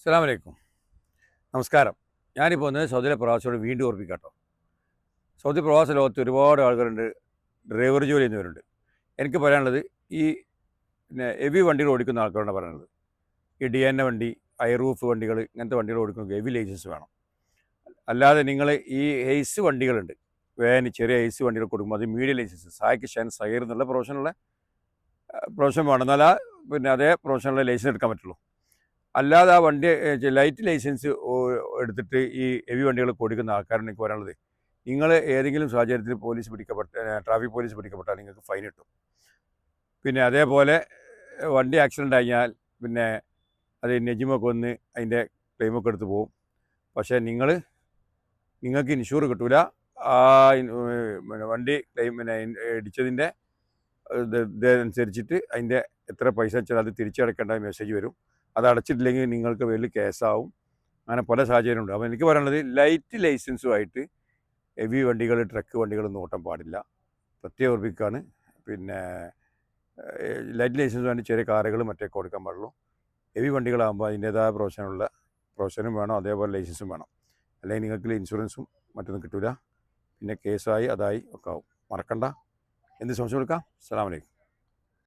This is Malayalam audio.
അസ്സലാമു അലൈക്കും. നമസ്കാരം. ഞാനിപ്പോൾ ഒന്ന് സൗദിയിലെ പ്രവാസിയോട് വീണ്ടും ഓർപ്പിക്കാട്ടോ. സൗദി പ്രവാസ ലോകത്ത് ഒരുപാട് ആളുകളുണ്ട്, ഡ്രൈവർ ജോലി ചെയ്യുന്നവരുണ്ട്. എനിക്ക് പറയാനുള്ളത് ഈ ഹെവി വണ്ടികൾ ഓടിക്കുന്ന ആൾക്കാരോടാണ് പറയാനുള്ളത്. ഈ DN വണ്ടി, റൂഫ് വണ്ടികൾ, ഇങ്ങനത്തെ വണ്ടികൾ ഓടിക്കുന്ന ഹെവി ലൈസൻസ് വേണം. അല്ലാതെ നിങ്ങൾ ഈ എയ്സ് വണ്ടികളുണ്ട്, ചെറിയ എയ്സ് വണ്ടികൾ കൊടുക്കുമ്പോൾ അത് മീഡിയം ലൈസൻസ് സായിക്ക് ഷാൻ സഹീർ എന്നുള്ള പ്രൊഫഷൻ വേണം. എന്നാൽ അതേ പ്രൊഫഷനുള്ള ലൈസൻസ് എടുക്കാൻ പറ്റുള്ളൂ. അല്ലാതെ ആ വണ്ടി ലൈറ്റ് ലൈസൻസ് എടുത്തിട്ട് ഈ ഹെവി വണ്ടികൾ ഓടിക്കുന്ന ആൾക്കാരാണ് എനിക്ക് പറയാനുള്ളത്. നിങ്ങൾ ഏതെങ്കിലും സാഹചര്യത്തിൽ ട്രാഫിക് പോലീസ് പിടിക്കപ്പെട്ടാൽ നിങ്ങൾക്ക് ഫൈൻ കിട്ടും. പിന്നെ അതേപോലെ വണ്ടി ആക്സിഡൻ്റ് കഴിഞ്ഞാൽ പിന്നെ അത് നെജിമൊക്കെ വന്ന് അതിൻ്റെ ക്ലെയിമൊക്കെ എടുത്ത് പോകും. പക്ഷേ നിങ്ങൾക്ക് ഇൻഷൂർ കിട്ടൂല. ആ വണ്ടി ക്ലെയിം ഇടിച്ചതിൻ്റെ ഇതനുസരിച്ചിട്ട് അതിൻ്റെ എത്ര പൈസ വെച്ചാൽ അത് തിരിച്ചടക്കേണ്ട മെസ്സേജ് വരും. അത് അടച്ചിട്ടില്ലെങ്കിൽ നിങ്ങൾക്ക് വലിയ കേസാവും. അങ്ങനെ പല സാഹചര്യമുണ്ട്. അപ്പോൾ എനിക്ക് പറയാനുള്ളത് ലൈറ്റ് ലൈസൻസുമായിട്ട് ഹെവി വണ്ടികൾ, ട്രക്ക് വണ്ടികളൊന്നും ഓട്ടാൻ പാടില്ല. പ്രത്യേക ഓർമ്മിക്കാണ്. പിന്നെ ലൈറ്റ് ലൈസൻസുമായിട്ട് ചെറിയ കാറുകൾ മറ്റേ കൊടുക്കാൻ പാടുള്ളൂ. ഹെവി വണ്ടികളാകുമ്പോൾ അതിൻ്റേതായ പ്രൊഫഷനും വേണം, അതേപോലെ ലൈസൻസും വേണം. അല്ലെങ്കിൽ നിങ്ങൾക്ക് ഇൻഷുറൻസും മറ്റൊന്നും കിട്ടില്ല. പിന്നെ കേസായി അതായി ഒക്കെ ആവും. മറക്കണ്ട. എന്ത് സംശയം കൊടുക്കാം. അസ്സലാമു അലൈക്കും.